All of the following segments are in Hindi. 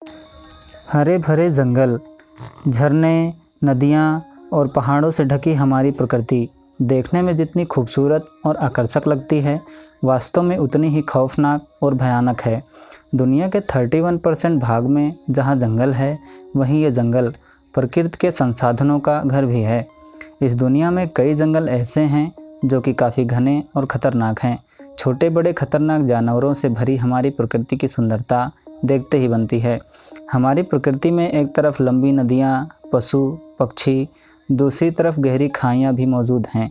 हरे भरे जंगल, झरने, नदियाँ और पहाड़ों से ढकी हमारी प्रकृति देखने में जितनी खूबसूरत और आकर्षक लगती है, वास्तव में उतनी ही खौफनाक और भयानक है। दुनिया के 31% भाग में जहाँ जंगल है, वहीं ये जंगल प्रकृति के संसाधनों का घर भी है। इस दुनिया में कई जंगल ऐसे हैं जो कि काफ़ी घने और ख़तरनाक हैं। छोटे बड़े खतरनाक जानवरों से भरी हमारी प्रकृति की सुंदरता देखते ही बनती है। हमारी प्रकृति में एक तरफ लंबी नदियाँ, पशु पक्षी, दूसरी तरफ गहरी खाइयाँ भी मौजूद हैं।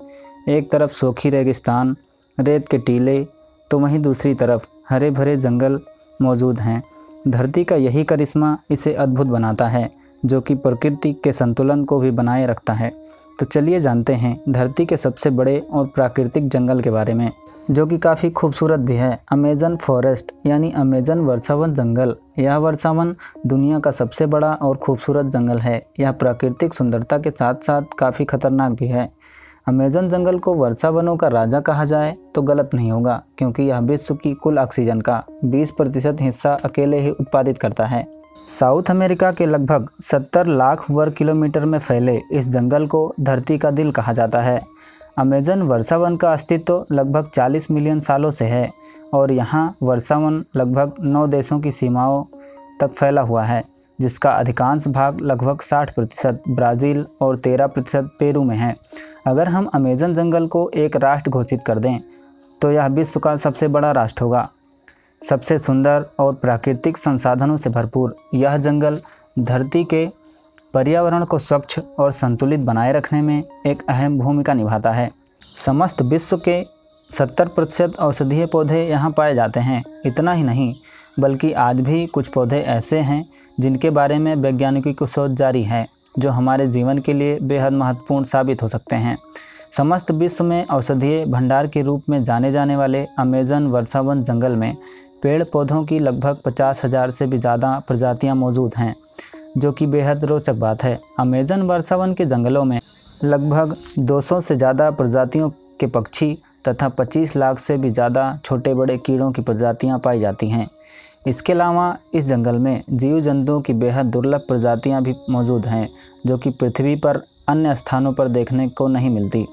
एक तरफ सूखी रेगिस्तान, रेत के टीले, तो वहीं दूसरी तरफ हरे भरे जंगल मौजूद हैं। धरती का यही करिश्मा इसे अद्भुत बनाता है, जो कि प्रकृति के संतुलन को भी बनाए रखता है। तो चलिए जानते हैं धरती के सबसे बड़े और प्राकृतिक जंगल के बारे में, जो कि काफ़ी खूबसूरत भी है। अमेज़न फॉरेस्ट यानी अमेज़न वर्षावन जंगल। यह वर्षावन दुनिया का सबसे बड़ा और खूबसूरत जंगल है। यह प्राकृतिक सुंदरता के साथ साथ काफ़ी खतरनाक भी है। अमेज़न जंगल को वर्षावनों का राजा कहा जाए तो गलत नहीं होगा, क्योंकि यह विश्व की कुल ऑक्सीजन का 20% हिस्सा अकेले ही उत्पादित करता है। साउथ अमेरिका के लगभग 70 लाख वर्ग किलोमीटर में फैले इस जंगल को धरती का दिल कहा जाता है। अमेज़न वर्षावन का अस्तित्व लगभग 40 मिलियन सालों से है और यहाँ वर्षावन लगभग 9 देशों की सीमाओं तक फैला हुआ है, जिसका अधिकांश भाग लगभग 60% ब्राज़ील और 13% पेरू में है। अगर हम अमेज़न जंगल को एक राष्ट्र घोषित कर दें तो यह विश्व का सबसे बड़ा राष्ट्र होगा। सबसे सुंदर और प्राकृतिक संसाधनों से भरपूर यह जंगल धरती के पर्यावरण को स्वच्छ और संतुलित बनाए रखने में एक अहम भूमिका निभाता है। समस्त विश्व के 70% औषधीय पौधे यहाँ पाए जाते हैं। इतना ही नहीं, बल्कि आज भी कुछ पौधे ऐसे हैं जिनके बारे में वैज्ञानिकों की शोध जारी है, जो हमारे जीवन के लिए बेहद महत्वपूर्ण साबित हो सकते हैं। समस्त विश्व में औषधीय भंडार के रूप में जाने जाने वाले अमेज़न वर्षावन जंगल में पेड़ पौधों की लगभग 50,000 से भी ज़्यादा प्रजातियाँ मौजूद हैं, जो कि बेहद रोचक बात है। अमेज़न वर्षावन के जंगलों में लगभग 200 से ज़्यादा प्रजातियों के पक्षी तथा 25 लाख से भी ज़्यादा छोटे बड़े कीड़ों की प्रजातियां पाई जाती हैं। इसके अलावा इस जंगल में जीव जंतुओं की बेहद दुर्लभ प्रजातियां भी मौजूद हैं, जो कि पृथ्वी पर अन्य स्थानों पर देखने को नहीं मिलती।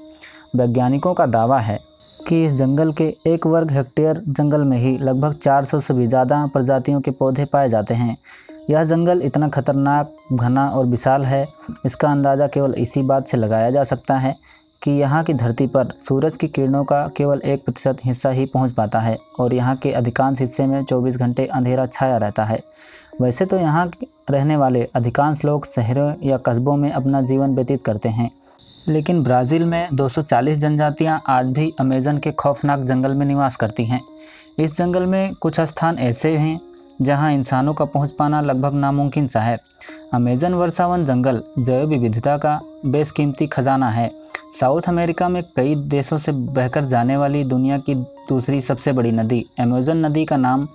वैज्ञानिकों का दावा है कि इस जंगल के 1 वर्ग हेक्टेयर जंगल में ही लगभग 400 से भी ज़्यादा प्रजातियों के पौधे पाए जाते हैं। यह जंगल इतना खतरनाक, घना और विशाल है, इसका अंदाज़ा केवल इसी बात से लगाया जा सकता है कि यहाँ की धरती पर सूरज की किरणों का केवल 1% हिस्सा ही पहुँच पाता है और यहाँ के अधिकांश हिस्से में 24 घंटे अंधेरा छाया रहता है। वैसे तो यहाँ रहने वाले अधिकांश लोग शहरों या कस्बों में अपना जीवन व्यतीत करते हैं, लेकिन ब्राज़ील में 240 जनजातियाँ आज भी अमेज़न के खौफनाक जंगल में निवास करती हैं। इस जंगल में कुछ स्थान ऐसे हैं जहां इंसानों का पहुंच पाना लगभग नामुमकिन सा है। अमेज़न वर्षावन जंगल जैव विविधता का बेशकीमती खजाना है। साउथ अमेरिका में कई देशों से बहकर जाने वाली दुनिया की दूसरी सबसे बड़ी नदी अमेज़न नदी का नाम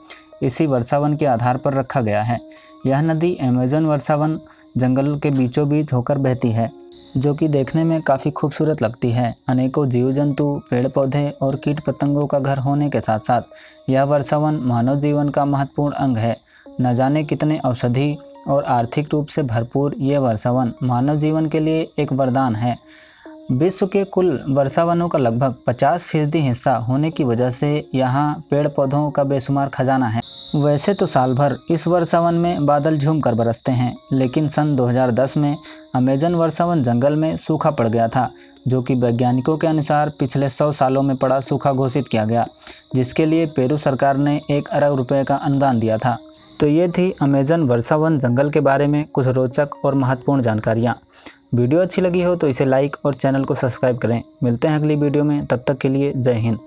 इसी वर्षावन के आधार पर रखा गया है। यह नदी अमेज़न वर्षावन जंगल के बीचों बीच होकर बहती है, जो कि देखने में काफ़ी खूबसूरत लगती है। अनेकों जीव जंतु, पेड़ पौधे और कीट पतंगों का घर होने के साथ साथ यह वर्षावन मानव जीवन का महत्वपूर्ण अंग है। न जाने कितने औषधि और आर्थिक रूप से भरपूर ये वर्षावन मानव जीवन के लिए एक वरदान है। विश्व के कुल वर्षावनों का लगभग 50% हिस्सा होने की वजह से यहाँ पेड़ पौधों का बेशुमार खजाना है। वैसे तो साल भर इस वर्षावन में बादल झूम कर बरसते हैं, लेकिन सन 2010 में अमेज़न वर्षावन जंगल में सूखा पड़ गया था, जो कि वैज्ञानिकों के अनुसार पिछले 100 सालों में पड़ा सूखा घोषित किया गया, जिसके लिए पेरू सरकार ने 1 अरब रुपए का अनुदान दिया था। तो ये थी अमेज़न वर्षावन जंगल के बारे में कुछ रोचक और महत्वपूर्ण जानकारियाँ। वीडियो अच्छी लगी हो तो इसे लाइक और चैनल को सब्सक्राइब करें। मिलते हैं अगली वीडियो में, तब तक के लिए जय हिंद।